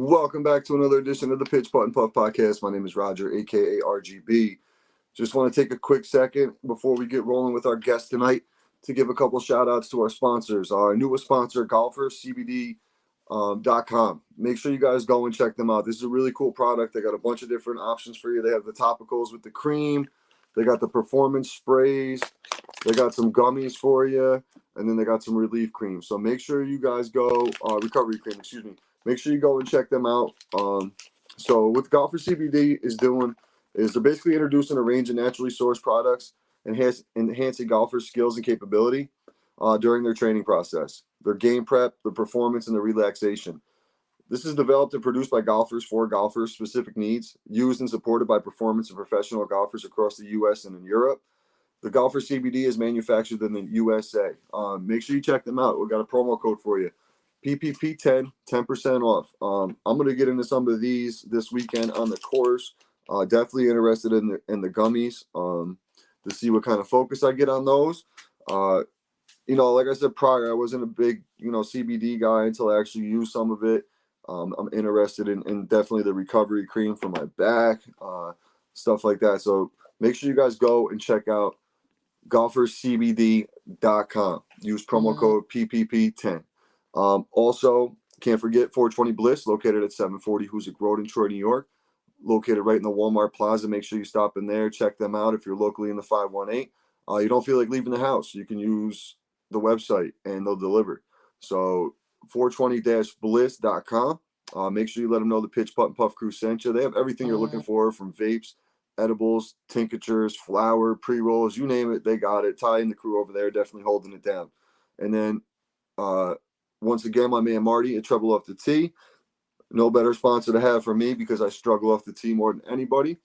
Welcome back to another edition of the Pitch Putt and Puff podcast. My name is Roger, aka RGB. Just want to take a quick second before we get rolling with our guest tonight to give a couple shout outs to our sponsors. Our newest sponsor, golfercbd.com. Make sure you guys go and check them out. This is a really cool product. They got a bunch of different options for you. They have the topicals with the cream, they got the performance sprays, they got some gummies for you, and then they got some relief cream. So make sure you guys go, recovery cream, excuse me. Make sure you go and check them out. So what Golfer CBD is doing is they're basically introducing a range of naturally sourced products, enhancing golfers' skills and capability during their training process, their game prep, the performance, and the relaxation. This is developed and produced by golfers for golfers' specific needs, used and supported by performance and professional golfers across the U.S. and in Europe. The Golfer CBD is manufactured in the USA. Make sure you check them out. We got a promo code for you. PPP10, 10% off. I'm going to get into some of these this weekend on the course. Definitely interested in the gummies to see what kind of focus I get on those. Like I said prior, I wasn't a big, CBD guy until I actually used some of it. I'm interested in definitely the recovery cream for my back, stuff like that. So make sure you guys go and check out golfercbd.com. Use promo code PPP10. Also, can't forget 420 Bliss, located at 740 Hoosick Road in Troy, New York, located right in the Walmart Plaza. Make sure you stop in there, check them out if you're locally in the 518. You don't feel like leaving the house, you can use the website and they'll deliver. So 420-bliss.com. Make sure you let them know the Pitch Putt and Puff crew sent you. They have everything you're looking for, from vapes, edibles, tinctures, flour, pre-rolls, you name it, they got it. Ty and the crew over there definitely holding it down. And then once again, my man Marty at Trouble Off the Tee. No better sponsor to have for me because I struggle off the tee more than anybody.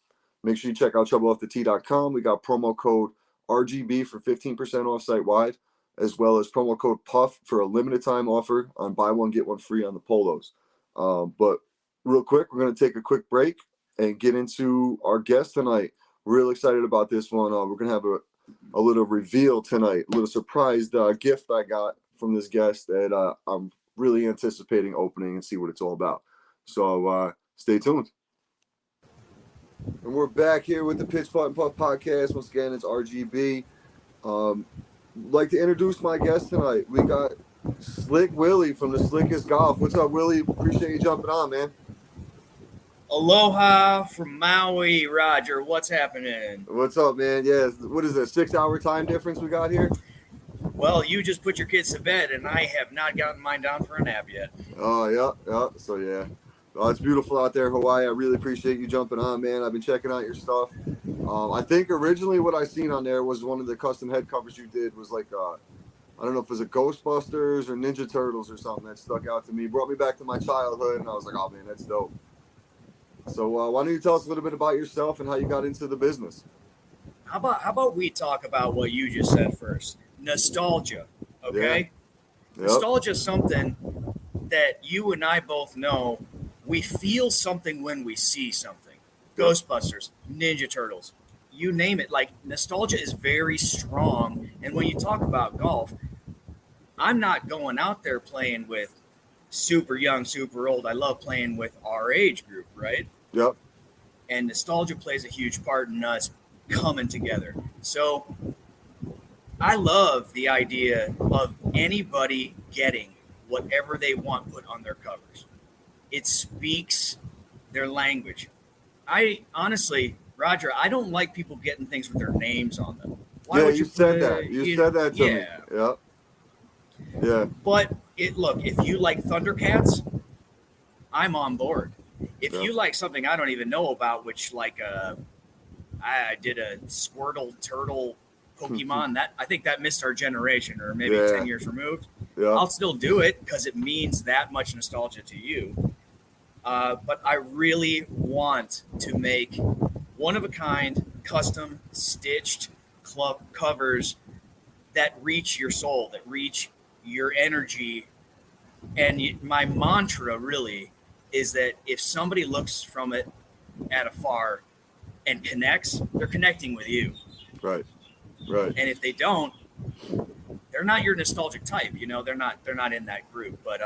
Make sure you check out troubleoffthetee.com. We got promo code RGB for 15% off site-wide, as well as promo code PUFF for a limited time offer on buy one, get one free on the polos. But real quick, we're going to take a quick break and get into our guest tonight. Real excited about this one. We're going to have a little reveal tonight, a little surprise gift I got from this guest that I'm really anticipating opening and see what it's all about. So stay tuned. And we're back here with the Pitch Putt and Puff podcast. Once again, it's RGB. Like to introduce my guest tonight. We got Slick Willie from the Slickest Golf. What's up, Willie? Appreciate you jumping on, man. Aloha from Maui, Roger. What's happening? What's up, man? Yeah, what is it, 6-hour time difference we got here? Well, you just put your kids to bed, and I have not gotten mine down for a nap yet. Oh, yeah. So, yeah. Oh, it's beautiful out there in Hawaii. I really appreciate you jumping on, man. I've been checking out your stuff. I think originally what I seen on there was one of the custom head covers you did was like, I don't know if it was a Ghostbusters or Ninja Turtles or something that stuck out to me. Brought me back to my childhood, and I was like, oh, man, that's dope. So why don't you tell us a little bit about yourself and how you got into the business? How about we talk about what you just said first? Nostalgia, okay? Yeah. Yep. Nostalgia is something that you and I both know. We feel something when we see something. Yep. Ghostbusters, Ninja Turtles, you name it. Like, nostalgia is very strong. And when you talk about golf, I'm not going out there playing with super young, super old. I love playing with our age group, right? Yep. And nostalgia plays a huge part in us coming together. So I love the idea of anybody getting whatever they want put on their covers. It speaks their language. I honestly, Roger, I don't like people getting things with their names on them. Why would you said that. You said that to me. Yeah. Yeah. But look, if you like Thundercats, I'm on board. If you like something I don't even know about, which like I did a Squirtle Turtle Pokemon, that I think that missed our generation, or maybe 10 years removed. Yeah. I'll still do it because it means that much nostalgia to you. But I really want to make one-of-a-kind, custom, stitched club covers that reach your soul, that reach your energy. And my mantra really is that if somebody looks from it at afar and connects, they're connecting with you. Right. And if they don't, they're not your nostalgic type. They're not in that group. But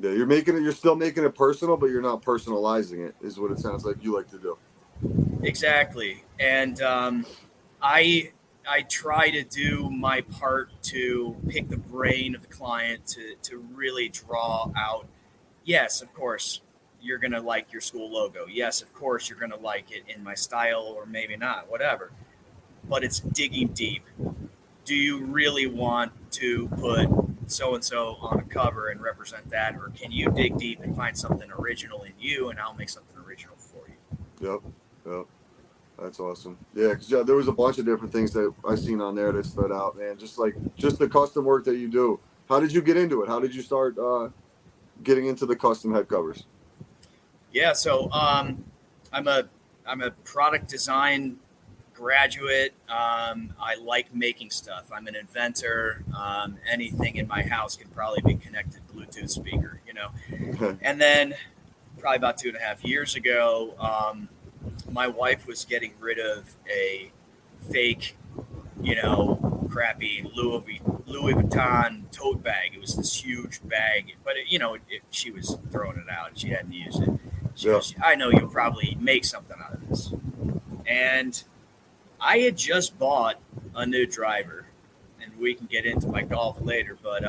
Yeah, you're still making it personal, but you're not personalizing it, is what it sounds like you like to do. Exactly. And I I try to do my part to pick the brain of the client to really draw out. Yes, of course, you're gonna like your school logo. Yes, of course, you're gonna like it in my style, or maybe not, whatever. But it's digging deep. Do you really want to put so and so on a cover and represent that, or can you dig deep and find something original in you, and I'll make something original for you? Yep. Yep. That's awesome. Yeah, because yeah, there was a bunch of different things that I seen on there that stood out, man. Just the custom work that you do. How did you get into it? How did you start getting into the custom head covers? Yeah, so I'm a I'm a product design graduate. I like making stuff. I'm an inventor. Anything in my house can probably be connected Bluetooth speaker, you know. And then probably about 2.5 years ago, my wife was getting rid of a fake, crappy Louis Vuitton tote bag. It was this huge bag, but she was throwing it out. She hadn't used it. She Yeah. goes, "I know you'll probably make something out of this." And I had just bought a new driver, and we can get into my golf later, but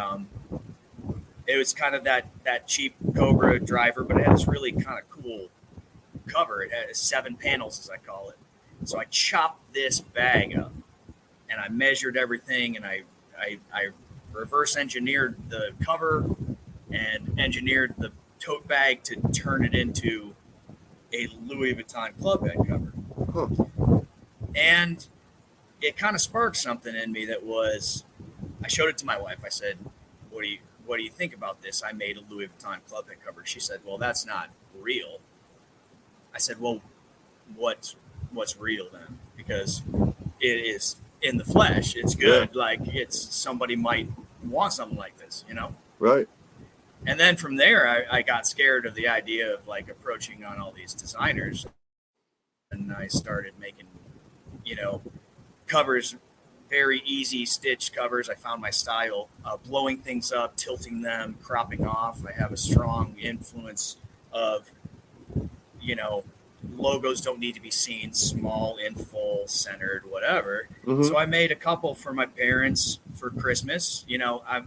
it was kind of that cheap Cobra driver, but it had this really kind of cool cover. It had 7 panels, as I call it. So I chopped this bag up, and I measured everything, and I reverse engineered the cover and engineered the tote bag to turn it into a Louis Vuitton club head cover. Huh. And it kind of sparked something in me that was, I showed it to my wife. I said, what do you think about this? I made a Louis Vuitton club head cover. She said, "Well, that's not real." I said, "Well, what's real then? Because it is in the flesh. It's good. Yeah. Like it's somebody might want something like this, you know?" Right. And then from there, I got scared of the idea of like approaching on all these designers, and I started making, you know, covers, very easy stitch covers. I found my style, blowing things up, tilting them, cropping off. I have a strong influence of, you know, logos don't need to be seen small, in full, centered, whatever. Mm-hmm. So I made a couple for my parents for Christmas.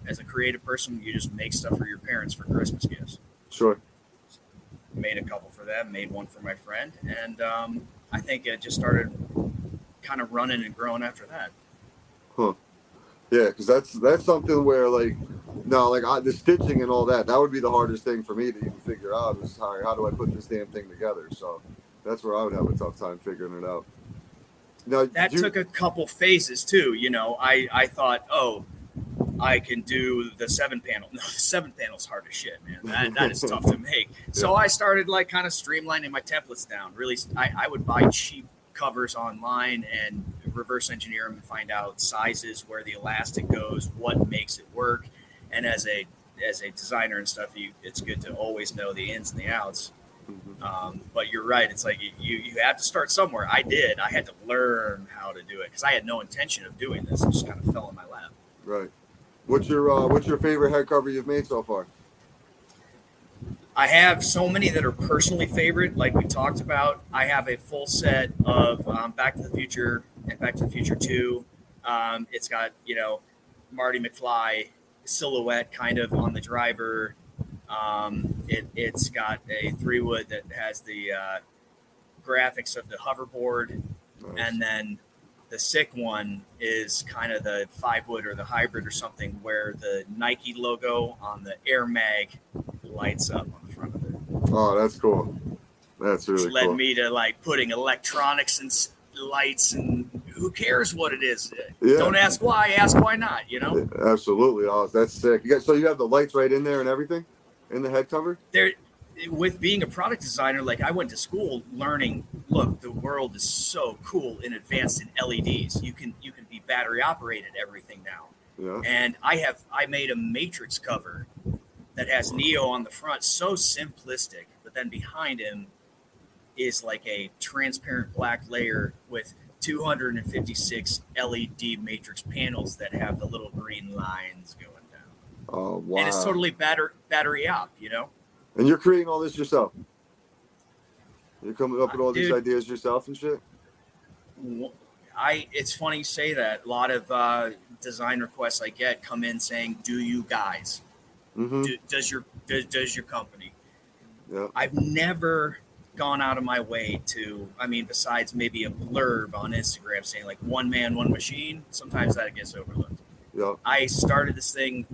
As a creative person, you just make stuff for your parents for Christmas gifts. Sure. Made a couple for them, made one for my friend, and I think it just started kind of running and growing after that. Huh. Yeah, because that's something where like no, like the stitching and all that would be the hardest thing for me to even figure out is how do I put this damn thing together. So that's where I would have a tough time figuring it out. Now, That took a couple phases too. I thought, oh, I can do the 7 panel. No, the 7 panel's hard as shit, man. That is tough to make. So I started like kind of streamlining my templates down. Really, I would buy cheap covers online and reverse engineer them and find out sizes, where the elastic goes, what makes it work. And as a designer and stuff, it's good to always know the ins and the outs. But you're right. It's like you have to start somewhere. I did. I had to learn how to do it because I had no intention of doing this. It just kind of fell in my lap. Right. What's your favorite head cover you've made so far? I have so many that are personally favorite, like we talked about. I have a full set of Back to the Future and Back to the Future 2. It's got, Marty McFly silhouette kind of on the driver. It's got a 3-wood that has the graphics of the hoverboard. Nice. And then the sick one is kind of the 5-wood or the hybrid or something where the Nike logo on the Air Mag lights up on the front of it. Oh, that's cool. That's really Which led cool. me to like putting electronics and lights, and who cares what it is? Yeah. Don't ask why, ask why not, Absolutely. Oh, that's sick. So you have the lights right in there and everything in the head cover? There, with being a product designer, like I went to school learning, look, the world is so cool and advanced in LEDs. You can be battery operated everything now. Yeah. And I made a matrix cover that has Neo on the front, so simplistic, but then behind him is like a transparent black layer with 256 LED matrix panels that have the little green lines going down. Oh and it's wow! totally battery op. And you're creating all this yourself. You're coming up with all these Dude, ideas yourself and shit. it's funny you say that. A lot of design requests I get come in saying, "Do you guys? Mm-hmm. Does your company?" Yeah. I've never gone out of my way to. I mean, besides maybe a blurb on Instagram saying like "one man, one machine." Sometimes that gets overlooked. Yeah. I started this thing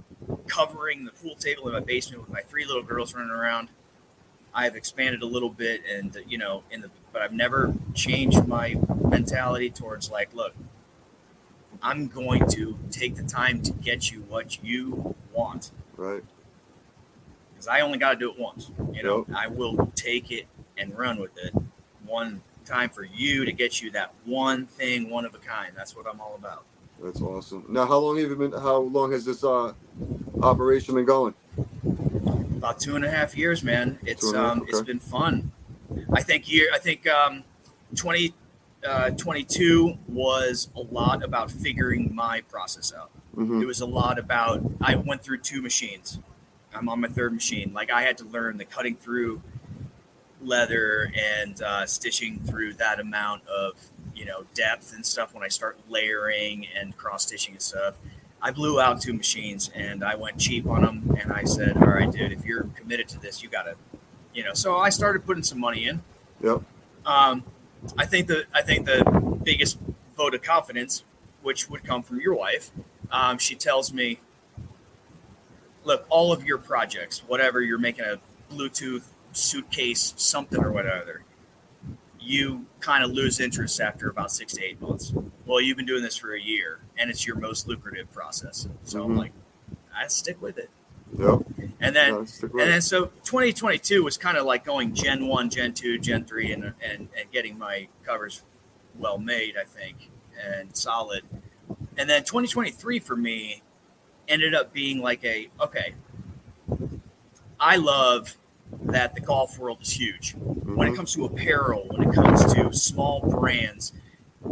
covering the pool table in my basement with my 3 little girls running around. I've expanded a little bit, and but I've never changed my mentality towards like, look, I'm going to take the time to get you what you want, Right. because I only got to do it once. Yep. I will take it and run with it one time for you to get you that one thing, one of a kind. That's what I'm all about. That's awesome. Now, how long have you been? How long has this operation been going? About 2.5 years, man. Two and a half. It's Okay. been fun. I think 2022 was a lot about figuring my process out. Mm-hmm. It was a lot about, I went through 2 machines. I'm on my 3rd machine. Like, I had to learn the cutting through leather and stitching through that amount of depth and stuff when I start layering and cross stitching and stuff. I blew out 2 machines and I went cheap on them, and I said, all right, dude, if you're committed to this, you gotta, so I started putting some money in. Yep. I think the biggest vote of confidence, which would come from your wife, she tells me, look, all of your projects, whatever you're making, a Bluetooth suitcase, something or whatever, you kind of lose interest after about 6 to 8 months. Well, you've been doing this for a year, and it's your most lucrative process. So Mm-hmm. I'm like, I stick with it. Yep. And then so 2022 was kind of like going Gen 1, Gen 2, Gen 3, and getting my covers well made, I think, and solid. And then 2023 for me ended up being like okay, I love that the golf world is huge. Mm-hmm. When it comes to apparel, when it comes to small brands,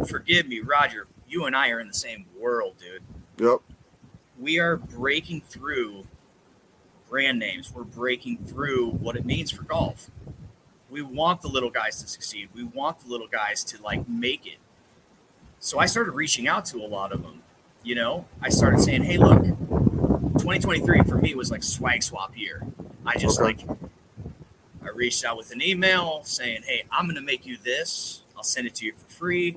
forgive me, Roger, you and I are in the same world, dude. Yep. We are breaking through brand names. We're breaking through what it means for golf. We want the little guys to succeed. We want the little guys to like make it. So I started reaching out to a lot of them. I started saying, hey, look, 2023 for me was like swag swap year. I just I reached out with an email saying, hey, I'm going to make you this. I'll send it to you for free.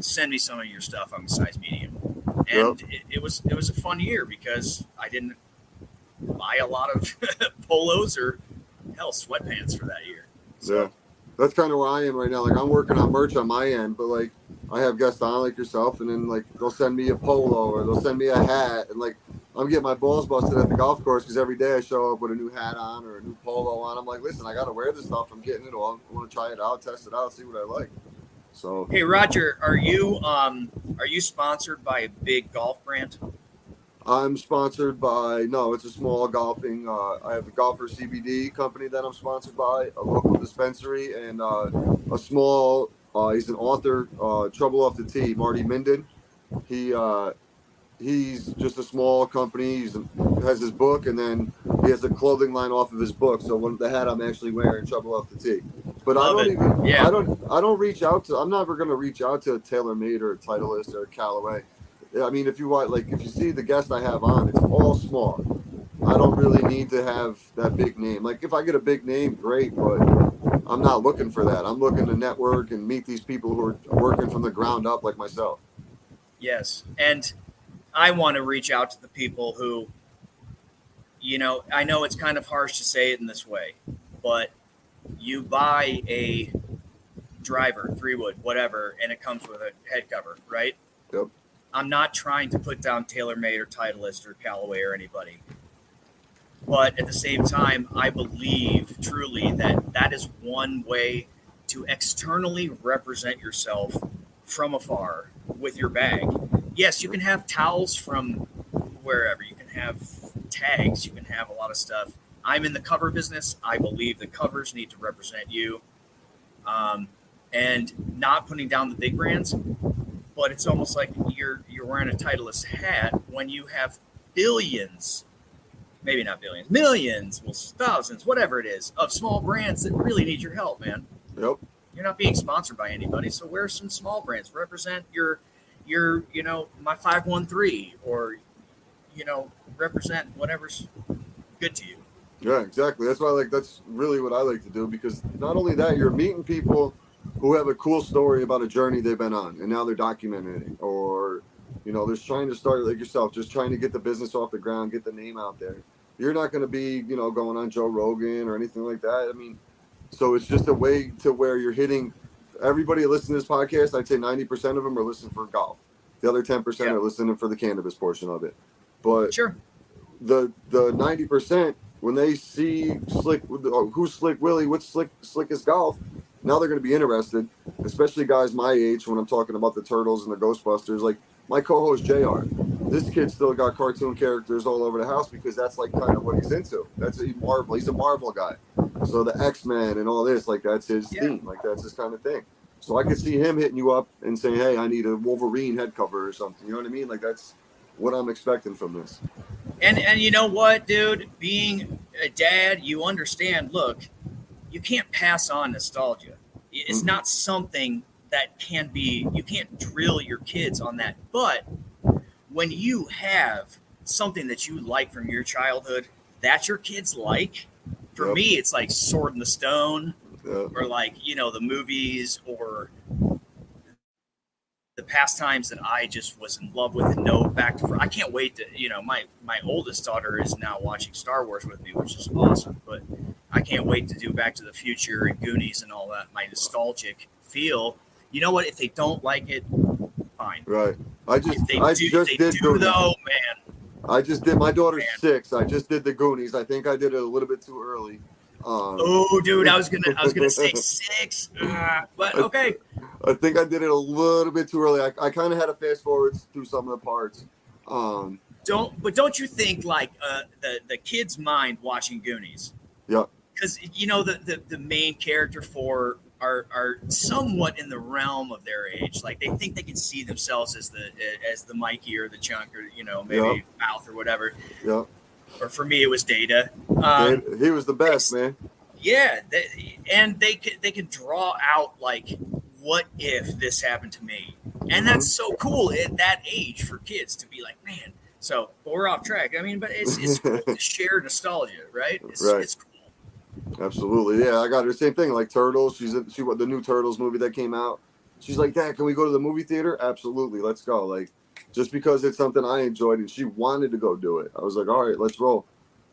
Send me some of your stuff. I'm a size medium. And it was a fun year because I didn't buy a lot of polos or hell sweatpants for that year. So, yeah, that's kind of where I am right now. Like, I'm working on merch on my end, but like I have guests on like yourself, and then like they'll send me a polo or they'll send me a hat, and like I'm getting my balls busted at the golf course because every day I show up with a new hat on or a new polo on. I'm like, listen, I got to wear this stuff. I'm getting it all. I want to try it out, test it out, see what I like. So, hey Roger, are you sponsored by a big golf brand? I'm sponsored by, no, it's a small golfing, I have a golfer CBD company that I'm sponsored by, a local dispensary, and a small, he's an author, Trouble Off the Tee, Marty Minden. He's just a small company. He has his book, and then he has a clothing line off of his book. So when the hat I'm actually wearing, Trouble Off the Tee. But I don't reach out to, I'm never going to reach out to a TaylorMade or a Titleist or a Callaway. I mean, if you see the guest I have on, it's all small. I don't really need to have that big name. Like, if I get a big name, great, but I'm not looking for that. I'm looking to network and meet these people who are working from the ground up like myself. Yes. And I want to reach out to the people who, I know it's kind of harsh to say it in this way, but you buy a driver, 3-wood, whatever, and it comes with a head cover, right? Yep. I'm not trying to put down TaylorMade or Titleist or Callaway or anybody. But at the same time, I believe truly that is one way to externally represent yourself from afar with your bag. Yes, you can have towels from wherever. You can have tags. You can have a lot of stuff. I'm in the cover business. I believe the covers need to represent you. And not putting down the big brands, but it's almost like you're wearing a Titleist hat when you have billions maybe not billions, millions, well, thousands, whatever it is, of small brands that really need your help, man. Yep. You're not being sponsored by anybody, so wear some small brands. Represent your my 513, or represent whatever's good to you. Yeah, exactly. That's why that's really what I like to do, because not only that, you're meeting people who have a cool story about a journey they've been on, and now they're documenting it, or they're trying to start like yourself, just trying to get the business off the ground, get the name out there. You're not going to be going on Joe Rogan or anything like that. I mean, so it's just a way to where you're hitting everybody that listens to this podcast. I'd say 90% of them are listening for golf. The other 10% are listening for the cannabis portion of it. But sure, the 90%, when they see who's Slick Willie, what's Slickest Golf, now they're going to be interested, especially guys my age when I'm talking about the Turtles and the Ghostbusters. Like my co-host JR, this kid still got cartoon characters all over the house because that's like kind of what he's into. He's a Marvel guy. So the X-Men and all this, like that's his theme, like that's his kind of thing. So I could see him hitting you up and saying, hey, I need a Wolverine head cover or something. You know what I mean? Like that's what I'm expecting from this. And you know what, dude? Being a dad, you understand, look, you can't pass on nostalgia. It's not something that you can't drill your kids on that. But when you have something that you like from your childhood that your kids like, for me, it's like Sword in the Stone, or like, the movies, or the pastimes that I just was in love with and know back to. I can't wait to, my oldest daughter is now watching Star Wars with me, which is awesome. But I can't wait to do Back to the Future and Goonies and all that, my nostalgic feel. You know what? If they don't like it, fine. Right. I just did though, man. I just did. My daughter's 6. I just did the Goonies. I think I did it a little bit too early. Dude, I was gonna say 6, but okay. I think I did it a little bit too early. I kind of had to fast forward through some of the parts. Don't you think like the kid's mind watching Goonies? Yeah. Because the main character are somewhat in the realm of their age. Like they think they can see themselves as the Mikey or the Chunk or maybe Mouth or whatever. Yeah. Or for me, it was Data. He was the best, man. Yeah, they can draw out like, what if this happened to me? And that's so cool at that age for kids to be like, man. So we're off track. I mean, but it's cool to share nostalgia, right? It's cool. Absolutely, yeah. I got her same thing. Like Turtles, she the new Turtles movie that came out. She's like, Dad, can we go to the movie theater? Absolutely, let's go. Like, just because it's something I enjoyed and she wanted to go do it, I was like, all right, let's roll.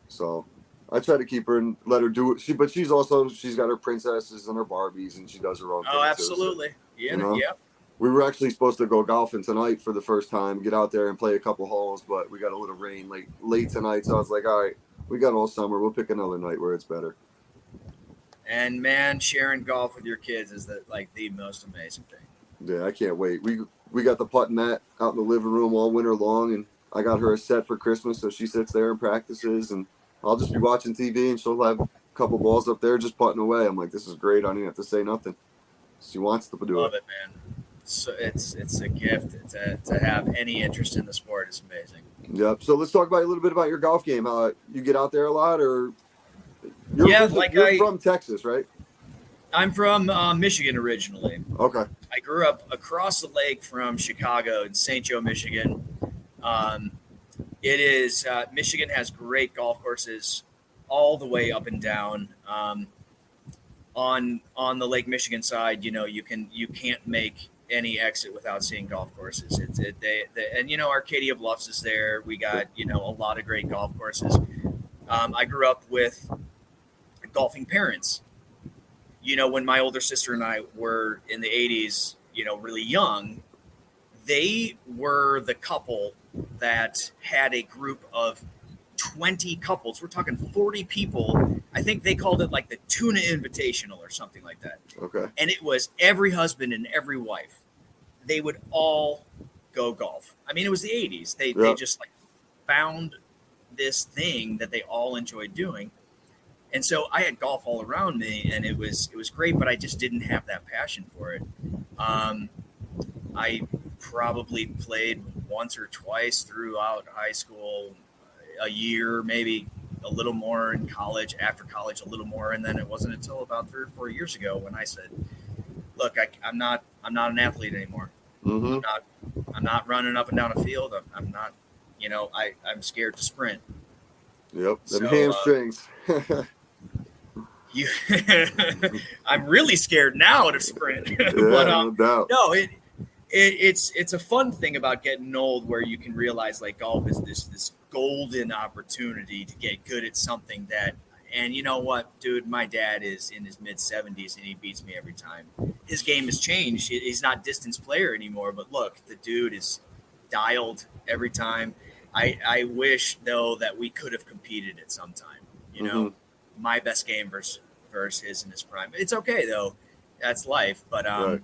So I try to keep her and let her do it. But she's got her princesses and her Barbies, and she does her own thing. Oh, absolutely. Too, so, yeah. We were actually supposed to go golfing tonight for the first time, get out there and play a couple holes, but we got a little rain late tonight. So I was like, all right, we got all summer. We'll pick another night where it's better. And man, sharing golf with your kids is the most amazing thing. Yeah, I can't wait. We got the putting mat out in the living room all winter long, and I got her a set for Christmas, so she sits there and practices, and I'll just be watching TV, and she'll have a couple balls up there just putting away. I'm like, this is great. I don't even have to say nothing. She wants to do it. Love it, man. So it's a gift to have any interest in the sport. It's amazing. Yep. So let's talk about a little bit about your golf game. You get out there a lot, or you're from Texas, right? I'm from Michigan originally. Okay. I grew up across the lake from Chicago in St. Joe, Michigan. Michigan has great golf courses all the way up and down. On the Lake Michigan side, you can't make any exit without seeing golf courses. Arcadia Bluffs is there. We got a lot of great golf courses. I grew up with golfing parents. When my older sister and I were in the 80s, really young, they were the couple that had a group of 20 couples. We're talking 40 people. I think they called it like the Tuna Invitational or something like that. Okay. And it was every husband and every wife. They would all go golf. I mean, it was the 80s. They just found this thing that they all enjoyed doing. And so I had golf all around me, and it was great, but I just didn't have that passion for it. I probably played once or twice throughout high school, a year, maybe a little more in college, after college, a little more. And then it wasn't until about 3 or 4 years ago when I said, look, I'm not an athlete anymore. Mm-hmm. I'm not running up and down a field. I'm not, I'm scared to sprint. Yep. Them So, hamstrings. you, I'm really scared now to sprint, Yeah, but no doubt. no, it's a fun thing about getting old where you can realize like golf is this golden opportunity to get good at something that, and you know what, dude, my dad is in his mid-70s and he beats me every time. His game has changed. He's not distance player anymore, but look, the dude is dialed every time. I wish though that we could have competed at some time. My best game versus his in his prime. It's okay though. That's life. But Right.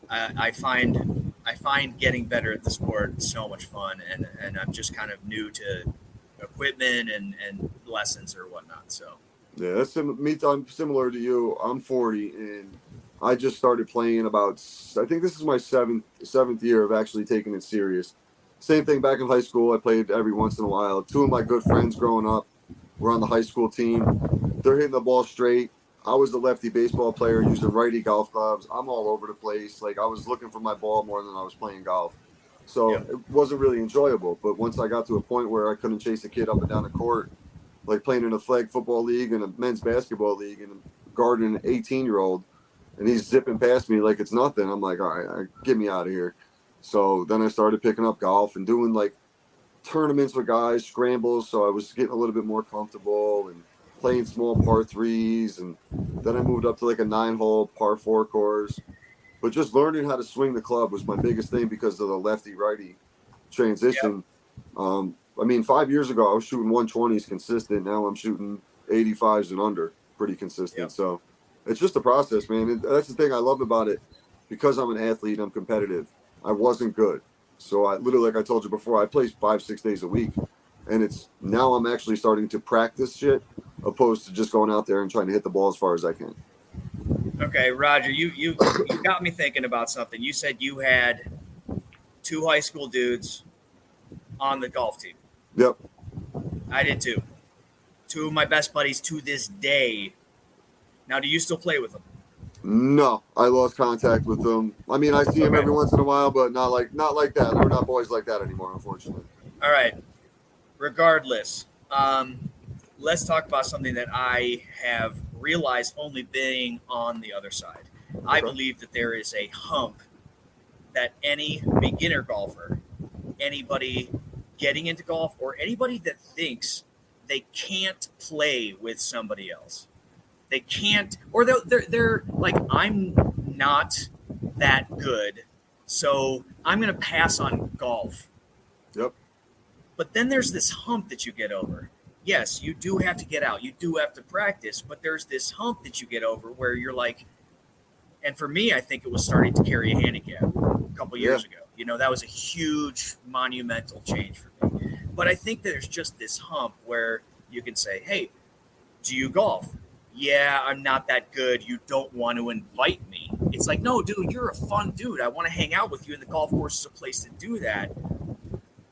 I find getting better at the sport so much fun, and I'm just kind of new to equipment and lessons or whatnot. So Yeah, that's I'm similar to you. I'm 40, and I just started playing about. I think this is my seventh year of actually taking it serious. Same thing back in high school. I played every once in a while. Two of my good friends growing up were on the high school team. They're hitting the ball straight. I was the lefty baseball player using righty golf clubs. I'm all over the place. Like I was looking for my ball more than I was playing golf. So Yep. it wasn't really enjoyable. But once I got to a point where I couldn't chase a kid up and down the court, like playing in a flag football league and a men's basketball league and guarding an 18-year-old, and he's zipping past me like it's nothing. I'm like, all right, get me out of here. So then I started picking up golf and doing like tournaments with guys, scrambles. So I was getting a little bit more comfortable and playing small par threes. And then I moved up to like a 9-hole par four course. But just learning how to swing the club was my biggest thing because of the lefty righty transition. I mean, 5 years ago, I was shooting 120s consistent. Now I'm shooting 85s and under pretty consistent. Yep. So it's just a process, man. And that's the thing I love about it. Because I'm an athlete, I'm competitive. I wasn't good. So I literally, like I told you before, I play 5-6 days a week. And it's now I'm actually starting to practice shit opposed to just going out there and trying to hit the ball as far as I can. Okay, Roger, you got me thinking about something. You said you had 2 high school dudes on the golf team. Yep. I did too. 2 of my best buddies to this day. Now, do you still play with them? No, I lost contact with them. I mean, I see them every once in a while, but not like that. We're not boys like that anymore, unfortunately. All right. Regardless, let's talk about something that I have realized only being on the other side. I believe that there is a hump that any beginner golfer, anybody getting into golf, or anybody that thinks they can't play with somebody else, they can't, or they're like, I'm not that good, so I'm going to pass on golf. Yep. But then there's this hump that you get over. Yes, you do have to get out. You do have to practice, but there's this hump that you get over where you're like, and for me, I think it was starting to carry a handicap a couple years ago. That was a huge monumental change for me. But I think there's just this hump where you can say, hey, do you golf? Yeah, I'm not that good. You don't want to invite me. It's like, no, dude, you're a fun dude. I want to hang out with you, and the golf course is a place to do that.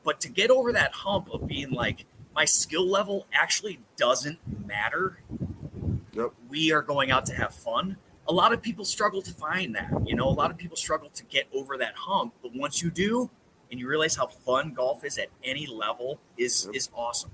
But to get over that hump of being like, my skill level actually doesn't matter. Yep. We are going out to have fun. A lot of people struggle to find that. A lot of people struggle to get over that hump. But once you do, and you realize how fun golf is at any level, is awesome.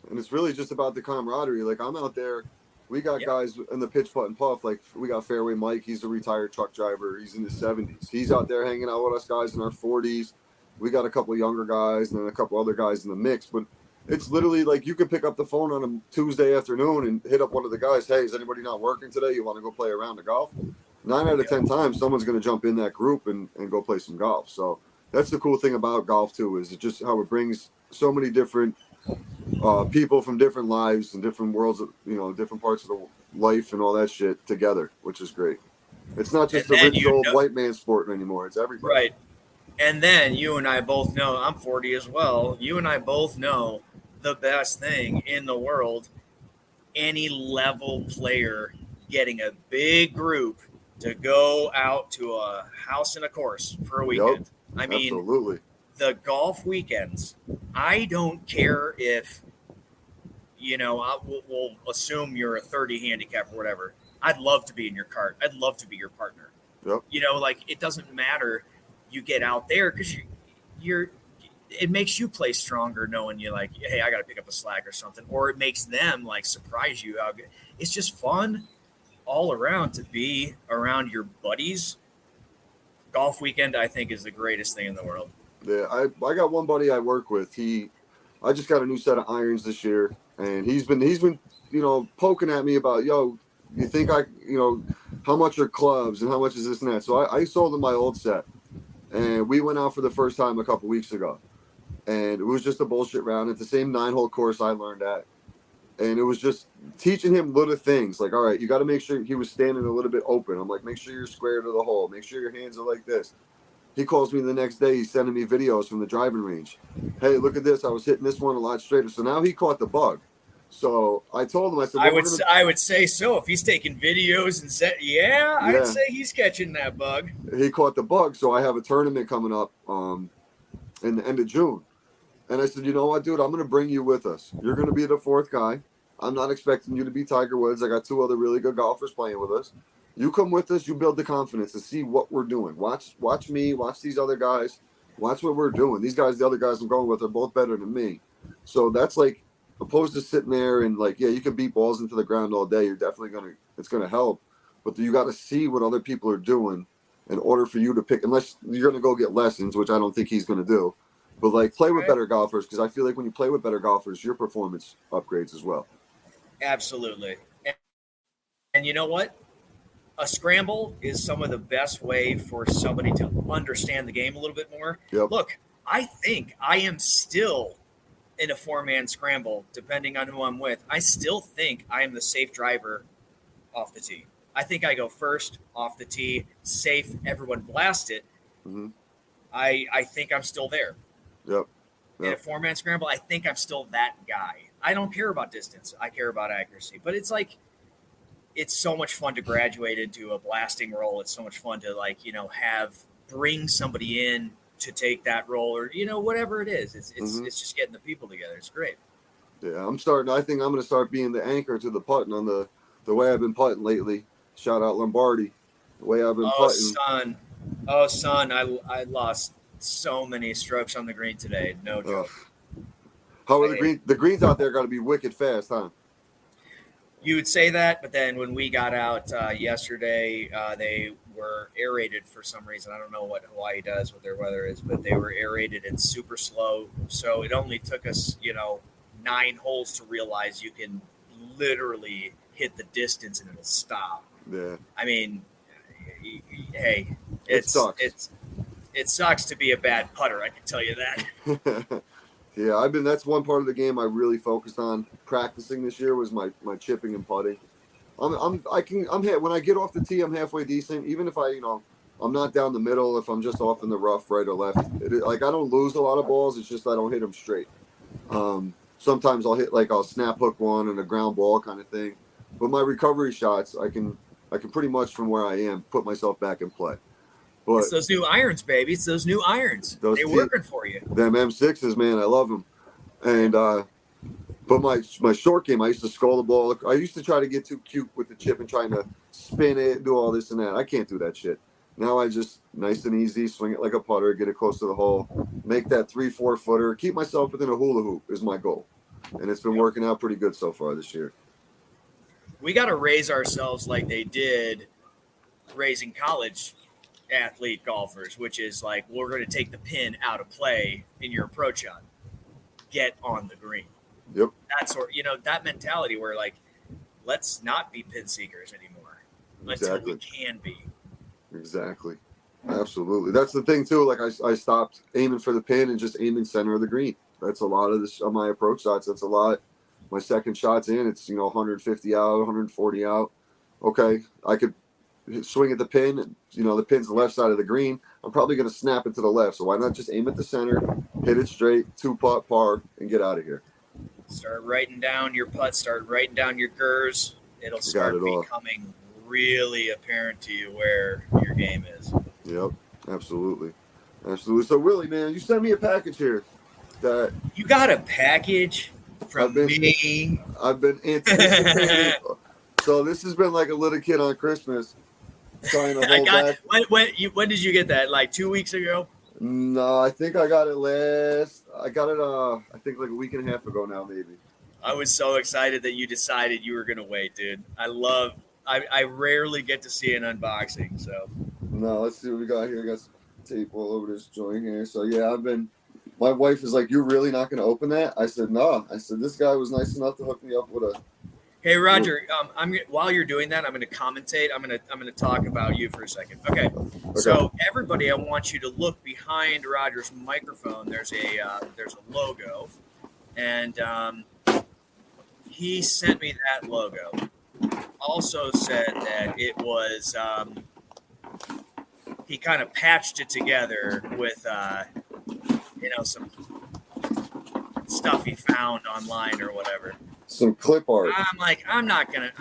And it's really just about the camaraderie. Like I'm out there, we got guys in the pitch putt and puff. Like we got Fairway Mike. He's a retired truck driver. He's in his 70s. He's out there hanging out with us guys in our 40s. We got a couple of younger guys and then a couple other guys in the mix. But it's literally like you can pick up the phone on a Tuesday afternoon and hit up one of the guys. Hey, is anybody not working today? You want to go play a round of golf? 9 out of 10 times, someone's going to jump in that group and go play some golf. So that's the cool thing about golf too, is it just how it brings so many different people from different lives and different worlds, different parts of the life and all that shit together, which is great. It's not just the rich old white man sport anymore. It's everybody. Right. And then you and I both know, I'm 40 as well. You and I both know the best thing in the world, any level player getting a big group to go out to a house and a course for a weekend. Yep, I mean, absolutely. The golf weekends, I don't care if we'll assume you're a 30 handicap or whatever. I'd love to be in your cart. I'd love to be your partner. Yep. Like it doesn't matter. You get out there because it makes you play stronger knowing you're like, hey, I got to pick up a slack or something, or it makes them like surprise you. It's just fun all around to be around your buddies. Golf weekend, I think, is the greatest thing in the world. Yeah, I got one buddy I work with. I just got a new set of irons this year, and he's been poking at me about, yo, you think how much are clubs and how much is this and that. So I sold him my old set, and we went out for the first time a couple weeks ago, and it was just a bullshit round at the same 9-hole course I learned at, and it was just teaching him little things like, all right, you got to make sure he was standing a little bit open. I'm like, make sure you're square to the hole, make sure your hands are like this. He calls me the next day. He's sending me videos from the driving range. Hey, look at this. I was hitting this one a lot straighter. So now he caught the bug. So I told him, I said, I would say so. If he's taking videos and I would say he's catching that bug. He caught the bug. So I have a tournament coming up in the end of June. And I said, you know what, dude, I'm going to bring you with us. You're going to be the fourth guy. I'm not expecting you to be Tiger Woods. I got 2 other really good golfers playing with us. You come with us, you build the confidence to see what we're doing. Watch me, watch these other guys, watch what we're doing. These guys, the other guys I'm going with, are both better than me. So that's like, opposed to sitting there and like, yeah, you can beat balls into the ground all day. You're definitely it's going to help. But you got to see what other people are doing in order for you to pick, unless you're going to go get lessons, which I don't think he's going to do. But like play with better golfers, because I feel like when you play with better golfers, your performance upgrades as well. Absolutely. And you know what? A scramble is some of the best way for somebody to understand the game a little bit more. Yep. Look, I think I am still in a 4-man scramble, depending on who I'm with. I still think I am the safe driver off the tee. I think I go first off the tee, safe, everyone blast it. Mm-hmm. I think I'm still there. Yep. In a 4-man scramble, I think I'm still that guy. I don't care about distance. I care about accuracy. But it's like, it's so much fun to graduate into a blasting role. It's so much fun to bring somebody in to take that role, or whatever it is. It's just getting the people together. It's great. Yeah, I think I'm going to start being the anchor to the putting on the way I've been putting lately. Shout out Lombardi. The way I've been putting. Son, I lost so many strokes on the green today. No joke. How are the greens? The greens out there got to be wicked fast, huh? You would say that, but then when we got out yesterday, they were aerated for some reason. I don't know what Hawaii does, what their weather is, but they were aerated and super slow. So it only took us, 9 holes to realize you can literally hit the distance and it'll stop. Yeah. I mean, hey, it sucks. It sucks to be a bad putter. I can tell you that. Yeah, that's one part of the game I really focused on practicing this year was my chipping and putting. When I get off the tee, I'm halfway decent. Even if I'm not down the middle, if I'm just off in the rough, right or left, I don't lose a lot of balls. It's just I don't hit them straight. Sometimes I'll snap hook one and a ground ball kind of thing. But my recovery shots, I can pretty much from where I am put myself back in play. But it's those new irons, baby. It's those new irons. They're working for you. Them M6s, man, I love them. And but my short game, I used to skull the ball. I used to try to get too cute with the chip and trying to spin it, do all this and that. I can't do that shit. Now I just nice and easy, swing it like a putter, get it close to the hole, make that 3-4 footer, keep myself within a hula hoop is my goal. And it's been working out pretty good so far this year. We got to raise ourselves like they did raising college athlete golfers, which is like, we're going to take the pin out of play in your approach shot. Get on the green. Yep. That sort, that mentality where let's not be pin seekers anymore until we can be. Exactly. Absolutely. That's the thing too. Like I stopped aiming for the pin and just aiming center of the green. That's a lot of this on my approach shots. That's a lot. My second shot's in. It's 150 out, 140 out. Okay, I could swing at the pin. And, the pin's the left side of the green. I'm probably going to snap it to the left. So why not just aim at the center, hit it straight, 2-putt par, and get out of here. Start writing down your putts. Start writing down your gurs. It'll start becoming really apparent to you where your game is. Yep, absolutely. So Willie, man, you sent me a package here. That you got a package from me. I've been anticipating. So this has been like a little kid on Christmas trying to hold back. When did you get that? Like 2 weeks ago? No, I think I got it I got it I think like a week and a half ago now, maybe. I was so excited that you decided you were gonna wait, dude. I rarely get to see an unboxing, so No, let's see what we got here. I got some tape all over this joint here. So yeah, my wife is like, "You're really not gonna open that?" I said, "No." I said, "This guy was nice enough to hook me up with a." Hey Roger, while you're doing that, I'm going to commentate. I'm going to talk about you for a second. Okay. So everybody, I want you to look behind Roger's microphone. There's a logo, and he sent me that logo. Also said that it was he kind of patched it together with some stuff he found online or whatever. Some clip art. I'm like, I'm not gonna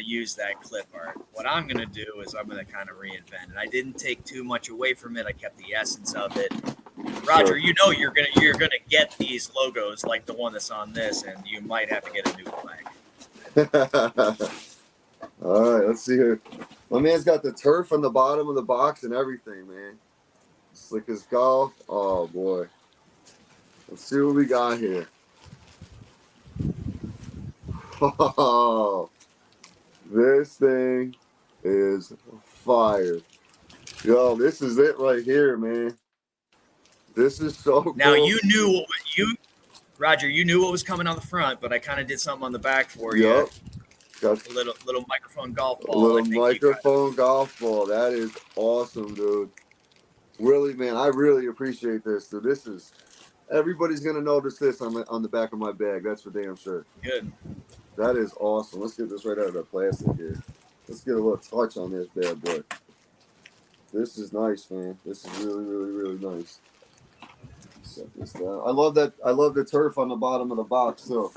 use that clip art. What I'm gonna do is I'm gonna kind of reinvent it. I didn't take too much away from it. I kept the essence of it. Roger, Sure. you know you're gonna get these logos like the one that's on this, and you might have to get a new flag. All right, let's see here. My man's got the turf on the bottom of the box and everything, man. Slickest Golf. Oh boy. Let's see what we got here. Oh, this thing is fire. Yo, this is it right here, man. This is so cool. Now Roger, you knew what was coming on the front, but I kind of did something on the back for you. Yep. Got a little microphone golf ball. A little microphone golf ball. That is awesome, dude. Really, man, I really appreciate this, dude. This is everybody's gonna notice this on the back of my bag. That's for damn sure. Good. That is awesome. Let's get this right out of the plastic here. Let's get a little touch on this bad boy. This is nice, man. This is really, really, really nice. Set this down. I love the turf on the bottom of the box too.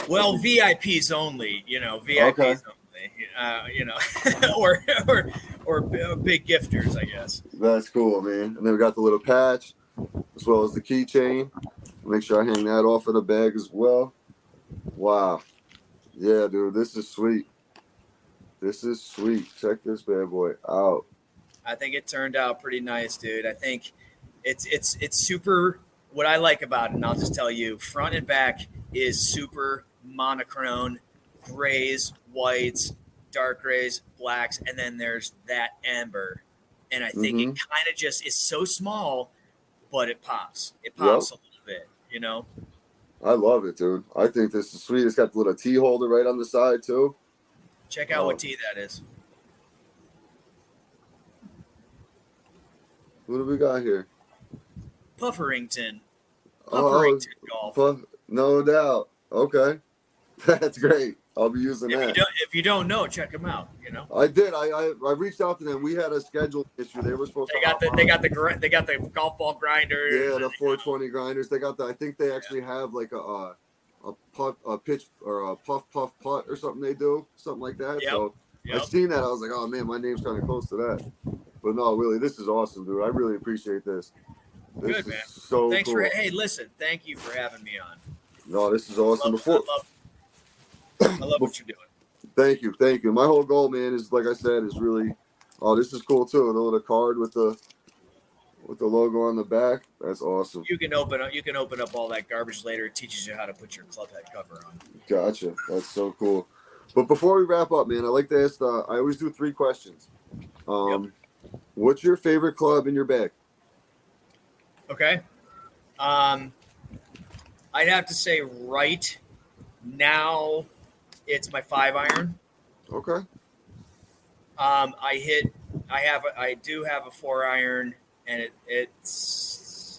Well, VIPs only, VIPs only, or big gifters, I guess. That's cool, man. And then we got the little patch, as well as the keychain. Make sure I hang that off of the bag as well. Wow. Yeah, dude, this is sweet. This is sweet. Check this bad boy out. I think it turned out pretty nice, dude. I think it's super. What I like about it, and I'll just tell you, front and back is super monochrome, grays, whites, dark grays, blacks, and then there's that amber. And I think it kind of just is so small, but it pops. It pops a little bit, I love it, dude. I think this is sweet. It's got the little tea holder right on the side too. Check out what tea that is. What do we got here? Pufferington Golf. No doubt. Okay. That's great. I'll be using that. If you don't know, check them out. I did. I reached out to them. We had a schedule issue. They were supposed to. They got the golf ball grinder. Yeah, the 420 grinders. They got the. I think they actually have like a putt, a pitch, or a putt or something. They do something like that. Yep. So I seen that. I was like, oh man, my name's kind of close to that. But no, really, this is awesome, dude. I really appreciate this. This Good, is man. So thanks cool. hey, listen, thank you for having me on. No, this is awesome. I love what you're doing. Thank you. My whole goal, man, is like I said, is really. Oh, this is cool too. The little card with the logo on the back. That's awesome. You can open up all that garbage later. It teaches you how to put your club head cover on. Gotcha. That's so cool. But before we wrap up, man, I like to ask. I always do 3 questions. What's your favorite club in your bag? Okay. I'd have to say right now it's my 5-iron. Okay. I do have a 4-iron, and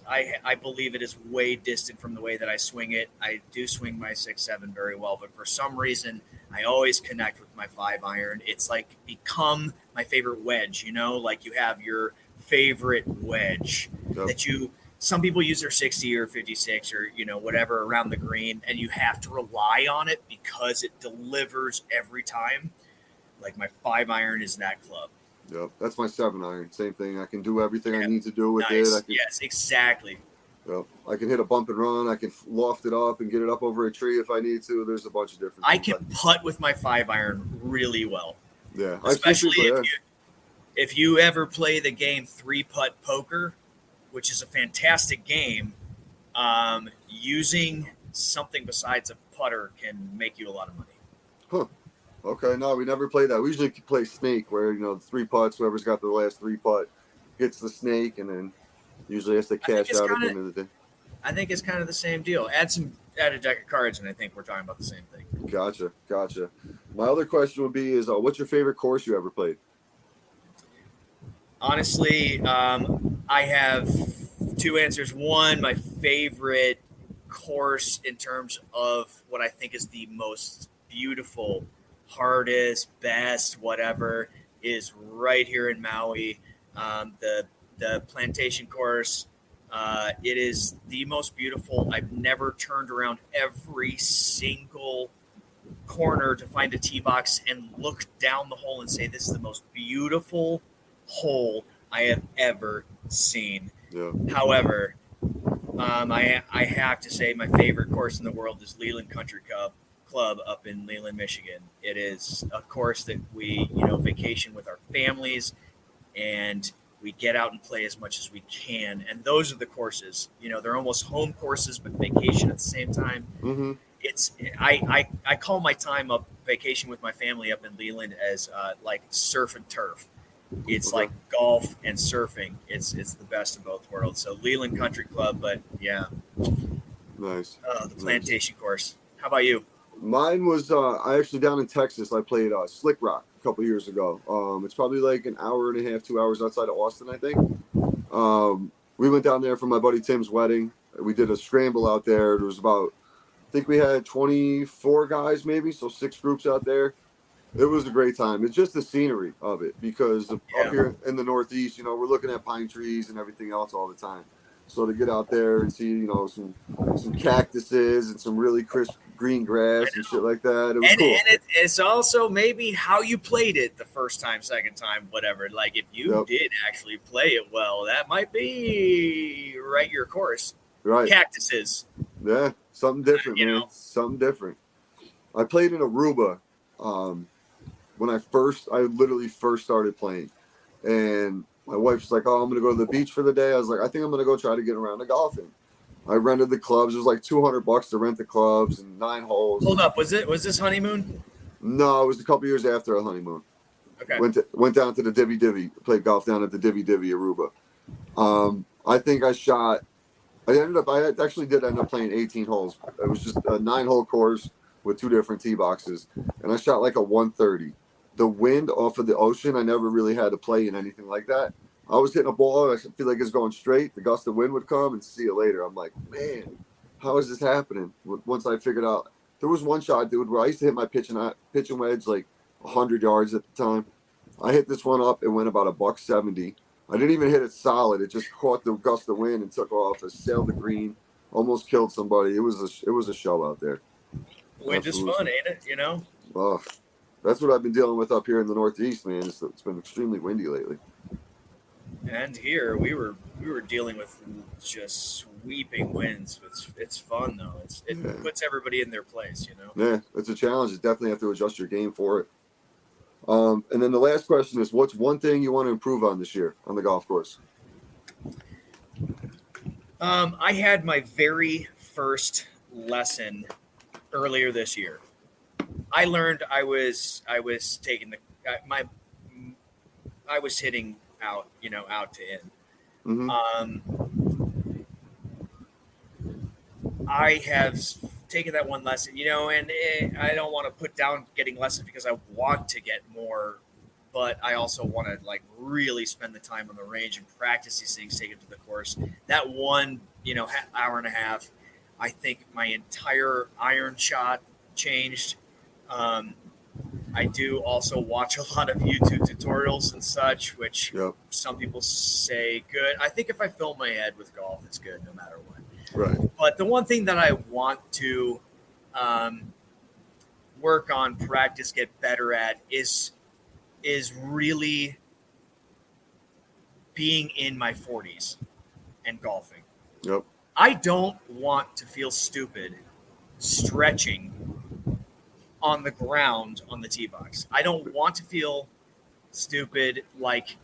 I believe it is way distant from the way that I swing it. I do swing my 6-7 very well, but for some reason I always connect with my 5-iron. It's like become my favorite wedge, like you have your favorite wedge that some people use their 60 or 56 or, whatever around the green, and you have to rely on it because it delivers every time. Like my 5-iron is that club. Yep. That's my 7-iron. Same thing. I can do everything I need to do with nice. it. Yes, exactly. Yep. I can hit a bump and run. I can loft it up and get it up over a tree if I need to. There's a bunch of different I things. can putt with my 5-iron really well. Yeah, I've seen Especially people. if you ever play the game 3-putt poker, which is a fantastic game, using something besides a putter can make you a lot of money. Huh. Okay, no, we never play that. We usually play snake, where the 3 putts, whoever's got the last 3 putt gets the snake, and then usually has to cash out at the end of the day. I think it's kind of the same deal. Add a deck of cards, and I think we're talking about the same thing. Gotcha. My other question would be: what's your favorite course you ever played? Honestly, I have 2 answers. One, my favorite course in terms of what I think is the most beautiful, hardest, best, whatever, is right here in Maui. The plantation course. It is the most beautiful. I've never turned around every single corner to find a tee box and look down the hole and say, this is the most beautiful hole I have ever seen. Yeah. However, I have to say my favorite course in the world is Leland Country Club up in Leland, Michigan. It is a course that we, vacation with our families, and we get out and play as much as we can. And those are the courses. They're almost home courses, but vacation at the same time. Mm-hmm. I call my time up vacation with my family up in Leland as like surf and turf. It's like golf and surfing. It's the best of both worlds. So Leland Country Club, but yeah. Nice. The plantation course. How about you? Mine was I actually down in Texas. I played Slick Rock a couple years ago. It's probably like an hour and a half, 2 hours outside of Austin, I think. We went down there for my buddy Tim's wedding. We did a scramble out there. There was about, I think we had 24 guys maybe, so 6 groups out there. It was a great time. It's just the scenery of it, because up here in the Northeast, we're looking at pine trees and everything else all the time. So to get out there and see, some cactuses and some really crisp green grass and shit like that, it was cool. And it's also maybe how you played it the first time, second time, whatever. Like if you did actually play it well, that might be right your course. Right. Cactuses. Yeah, something different, man. Something different. I played in Aruba when I literally first started playing, and my wife's like, "Oh, I'm gonna go to the beach for the day." I was like, "I think I'm gonna go try to get around to golfing." I rented the clubs. It was like $200 to rent the clubs and 9 holes. Hold up, was this honeymoon? No, it was a couple years after a honeymoon. Okay. Went down to the Divvy Divvy, played golf down at the Divvy Divvy Aruba. I think I actually did end up playing 18 holes. It was just a 9-hole course with 2 different tee boxes, and I shot like a 130. The wind off of the ocean, I never really had to play in anything like that. I was hitting a ball, I feel like it's going straight. The gust of wind would come, and see you later. I'm like, man, how is this happening? Once I figured out, there was one shot, dude, where I used to hit my pitch and wedge like 100 yards at the time. I hit this one up, it went about $170. I didn't even hit it solid. It just caught the gust of wind and took off. It sailed the green, almost killed somebody. It was a show out there. Wind is fun, ain't it? Oh, that's what I've been dealing with up here in the Northeast, man. It's been extremely windy lately. And here we were dealing with just sweeping winds. It's fun though. It puts everybody in their place, Yeah, it's a challenge. You definitely have to adjust your game for it. And then the last question is, what's one thing you want to improve on this year on the golf course? I had my very first lesson earlier this year. I learned I was taking I was hitting out to in. Mm-hmm. I have taken that one lesson, and I don't want to put down getting lessons because I want to get more, but I also want to really spend the time on the range and practice these things, take it to the course. That one, hour and a half, I think my entire iron shot changed. I do also watch a lot of YouTube tutorials and such, which some people say good. I think if I fill my head with golf, it's good no matter what. Right. But the one thing that I want to work on, practice, get better at is really being in my 40s and golfing. Yep. I don't want to feel stupid stretching on the ground on the tee box. I don't want to feel stupid like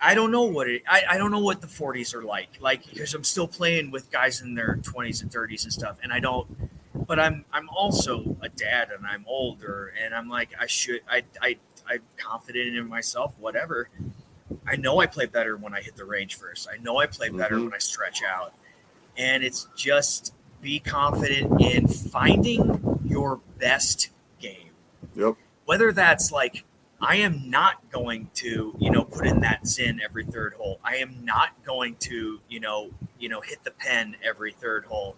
I don't know what I don't know what the 40s are like because I'm still playing with guys in their 20s and 30s and stuff, and I don't. But I'm also a dad and I'm older, and I'm like I'm confident in myself. Whatever. I know I play better when I hit the range first. I know I play better when I stretch out, and it's just be confident in finding your best game. Yep. Whether that's like I am not going to, put in that Zin every third hole. I am not going to, hit the pen every third hole.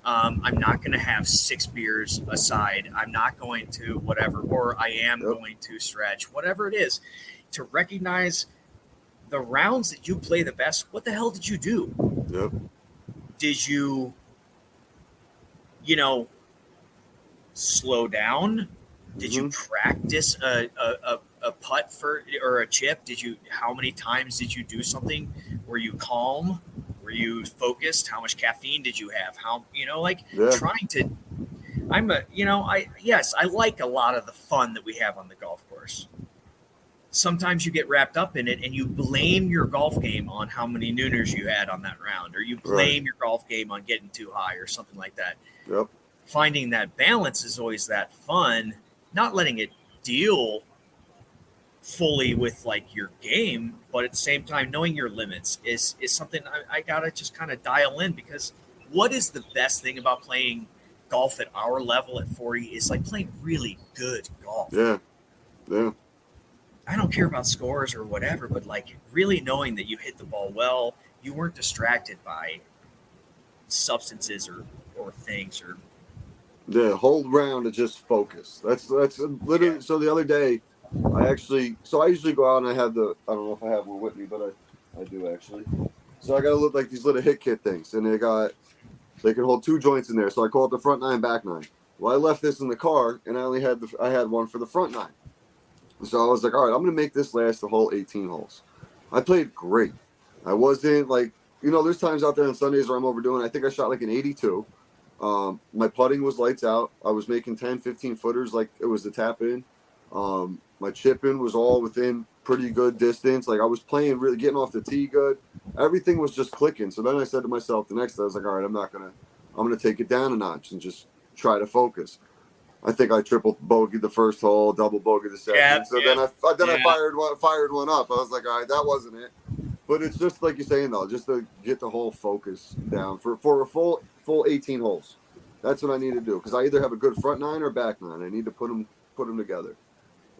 I'm not going to have 6 beers aside. I'm not going to whatever, or I am going to stretch, whatever it is, to recognize the rounds that you play the best. What the hell did you do? Yep. Did you, slow down? Did you practice a putt or a chip? How many times did you do something? Were you calm? Were you focused? How much caffeine did you have? Trying to, I like a lot of the fun that we have on the golf course. Sometimes you get wrapped up in it and you blame your golf game on how many nooners you had on that round, or you blame your golf game on getting too high or something like that. Yep. Finding that balance is always that fun. Not letting it deal fully with like your game, but at the same time, knowing your limits is something I gotta just kind of dial in, because what is the best thing about playing golf at our level at 40 is like playing really good golf. Yeah. Yeah. I don't care about scores or whatever, but like really knowing that you hit the ball well, you weren't distracted by substances or things or. The whole round to just focus. That's literally. So the other day, I usually go out and I don't know if I have one with me, but I do actually. So I got to look like these little hit kit things, and they can hold 2 joints in there. So I call it the front 9, back 9. Well, I left this in the car, and I had one for the front 9. So I was like, all right, I'm gonna make this last the whole 18 holes. I played great. I wasn't like, there's times out there on Sundays where I'm overdoing. I think I shot like an 82. My putting was lights out. I was making 10, 15 footers like it was the tap in. My chipping was all within pretty good distance. Like I was playing really, getting off the tee good. Everything was just clicking. So then I said to myself the next day, I was like, all right, I'm gonna take it down a notch and just try to focus. I think I triple bogeyed the first hole, double bogeyed the second. Then I fired one up. I was like, all right, that wasn't it. But it's just like you're saying though, just to get the whole focus down for a full 18 holes. That's what I need to do, because I either have a good front 9 or back 9. I need to put them together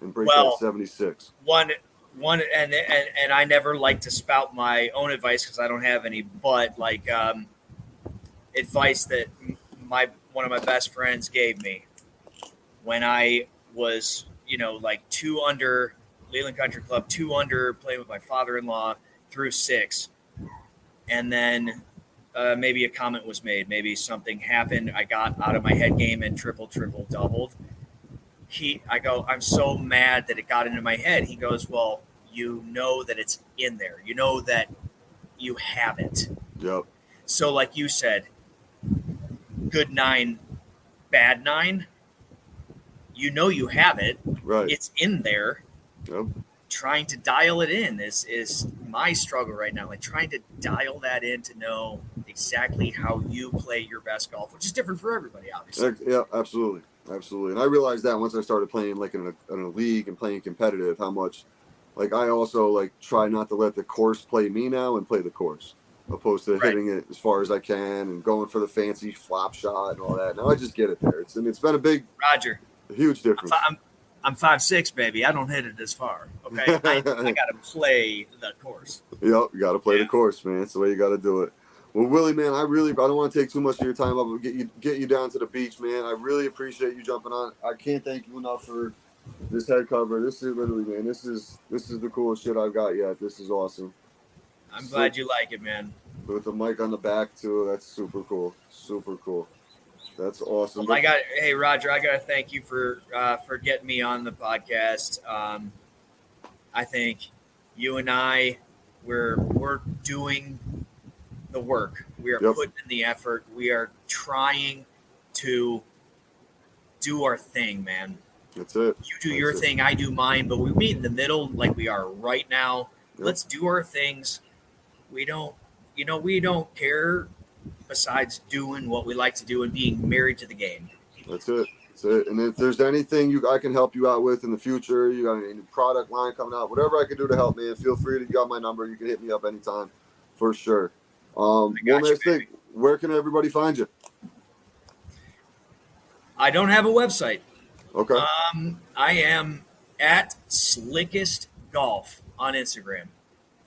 and break that 76. One and I never like to spout my own advice because I don't have any, but like advice that one of my best friends gave me when I was, like 2 under, Leland Country Club, 2 under, playing with my father-in-law through 6. And then maybe a comment was made. Maybe something happened. I got out of my head game and triple doubled. I go, I'm so mad that it got into my head. He goes, well, you know that it's in there. You know that you have it. Yep. So like you said, good 9, bad 9. You have it. Right. It's in there. Yep. Trying to dial it in is my struggle right now. Like trying to dial that in to know exactly how you play your best golf, which is different for everybody, obviously. Yeah, absolutely. And I realized that once I started playing like in a league and playing competitive, how much like I also like try not to let the course play me now and play the course, opposed to hitting it as far as I can and going for the fancy flop shot and all that. Now I just get it there. It's been a huge difference. I'm 5'6", baby. I don't hit it as far. Okay, I got to play the course. Yep, you got to play the course, man. It's the way you got to do it. Well, Willie, man, I don't want to take too much of your time up and get you down to the beach, man. I really appreciate you jumping on. I can't thank you enough for this head cover. This is literally, man. This is the coolest shit I've got yet. This is awesome. I'm glad you like it, man. With the mic on the back too. That's super cool. Super cool. That's awesome. Well, hey Roger, I got to thank you for getting me on the podcast. I think you and I we're doing the work. We are Yep. putting in the effort. We are trying to do our thing, man. That's it. You do your thing, I do mine, but we meet in the middle like we are right now. Yep. Let's do our things. We don't care besides doing what we like to do and being married to the game. That's it. That's it. And if there's anything I can help you out with in the future, you got any new product line coming out, whatever I can do to help, man, feel free to, you got my number. You can hit me up anytime for sure. One last thing. Where can everybody find you? I don't have a website. Okay. I am at Slickest Golf on Instagram.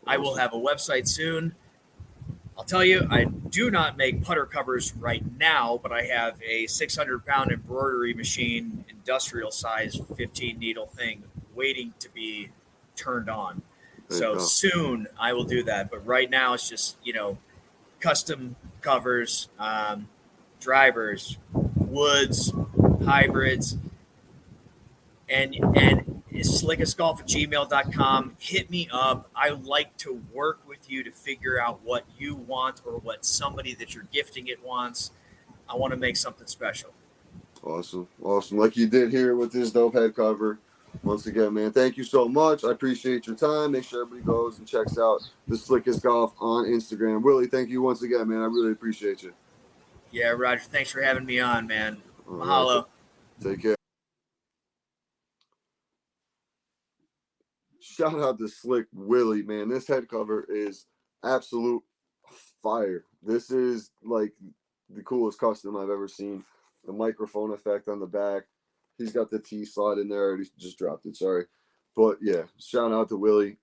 I will have a website soon. I'll tell you, I do not make putter covers right now, but I have a 600-pound embroidery machine, industrial size 15 needle thing waiting to be turned on. So soon I will do that. But right now it's just, custom covers, drivers, woods, hybrids, and slickestgolf@gmail.com. Hit me up. I like to work with you to figure out what you want or what somebody that you're gifting it wants. I want to make something special. Awesome. Like you did here with this dope head cover. Once again, man, thank you so much. I appreciate your time. Make sure everybody goes and checks out the Slickest Golf on Instagram. Willie, thank you once again, man. I really appreciate you. Yeah, Roger. Thanks for having me on, man. Mahalo. Right. Take care. Shout out to Slick Willie, man. This head cover is absolute fire. This is like the coolest custom I've ever seen. The microphone effect on the back. He's got the T slot in there. He just dropped it. Sorry. But yeah, shout out to Willie.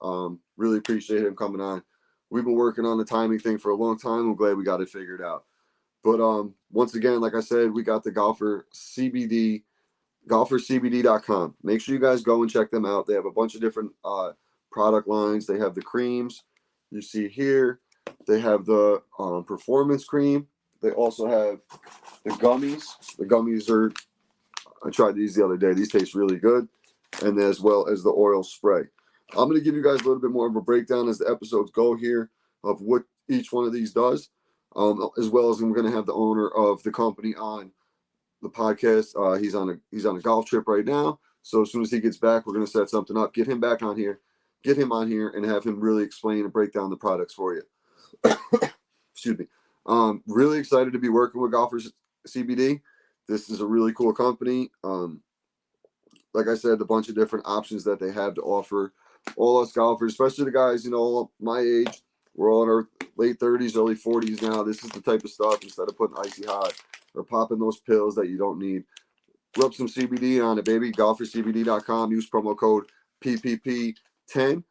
Really appreciate him coming on. We've been working on the timing thing for a long time. I'm glad we got it figured out. But once again, like I said, we got the Golfer CBD, golfercbd.com. Make sure you guys go and check them out. They have a bunch of different product lines. They have the creams you see here. They have the performance cream. They also have the gummies. The gummies are, I tried these the other day. These taste really good. And as well as the oil spray. I'm going to give you guys a little bit more of a breakdown as the episodes go here of what each one of these does. As well as I'm going to have the owner of the company on the podcast. He's on a golf trip right now. So as soon as he gets back, we're going to set something up, get him back on here, get him on here, and have him really explain and break down the products for you. Excuse me. Really excited to be working with Golfers CBD. This is a really cool company. Like I said, a bunch of different options that they have to offer all us golfers, especially the guys, my age. We're all in our late 30s, early 40s now. This is the type of stuff, instead of putting icy hot or popping those pills that you don't need. Rub some CBD on it, baby. Golfercbd.com. Use promo code PPP10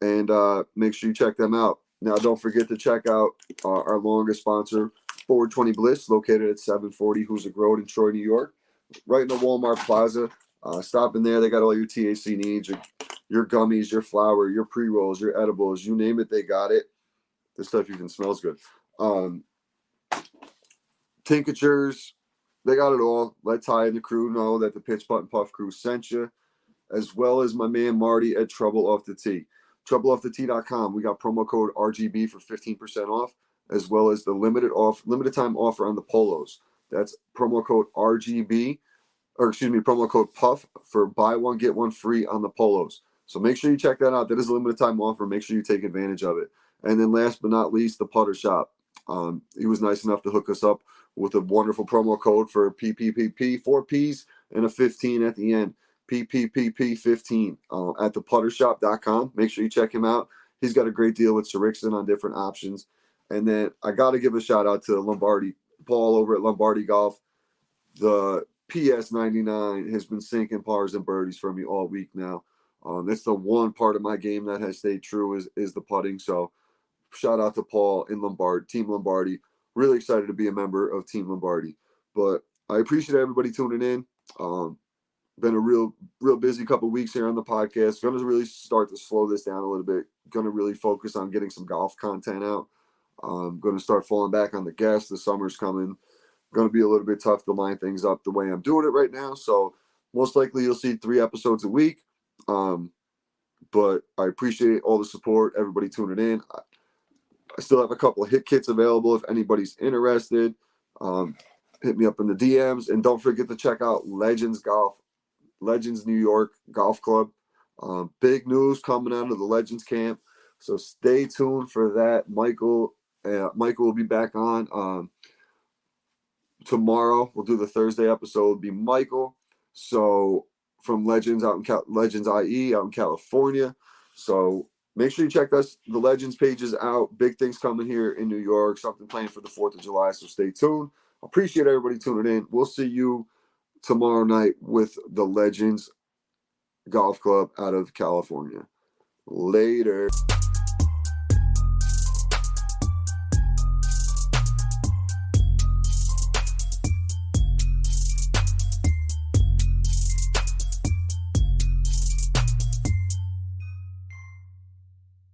and make sure you check them out. Now, don't forget to check out our longest sponsor, 420 Bliss, located at 740 Hoosick Road in Troy, New York, right in the Walmart Plaza. Stop in there. They got all your THC needs, your gummies, your flour, your pre-rolls, your edibles, you name it, they got it. This stuff even smells good. Tinctures, they got it all. Let Ty and the crew know that the Pitch Putt and Puff crew sent you, as well as my man Marty at Trouble Off the Tee. TroubleOffTheTee.com. We got promo code RGB for 15% off, as well as the limited time offer on the polos. That's promo code RGB, promo code PUFF for buy one, get one free on the polos. So make sure you check that out. That is a limited time offer. Make sure you take advantage of it. And then last but not least, the Putter Shop. He was nice enough to hook us up with a wonderful promo code for PPPP, 4 Ps and a 15 at the end. PPPP15 at theputtershop.com. Make sure you check him out. He's got a great deal with Sirixon on different options. And then I got to give a shout out to Lombardi, Paul over at Lombardi Golf. The PS99 has been sinking pars and birdies for me all week now. That's the one part of my game that has stayed true is the putting. So shout out to Paul in Team Lombardi. Really excited to be a member of Team Lombardi. But I appreciate everybody tuning in. Been a real busy couple weeks here on the podcast. Going to really start to slow this down a little bit. Going to really focus on getting some golf content out. Going to start falling back on the guests. The summer's coming. Going to be a little bit tough to line things up the way I'm doing it right now. So most likely you'll see 3 episodes a week. But I appreciate all the support, everybody tuning in. I still have a couple of hit kits available if anybody's interested. Hit me up in the DMs, and don't forget to check out Legends New York Golf Club. Big news coming out of the Legends camp, so stay tuned for that. Michael will be back on tomorrow. We'll do the Thursday episode. It'll be Michael, so from Legends Legends IE out in California. So make sure you check the Legends pages out. Big things coming here in New York. Something planned for the 4th of July. So stay tuned. Appreciate everybody tuning in. We'll see you tomorrow night with the Legends Golf Club out of California. Later.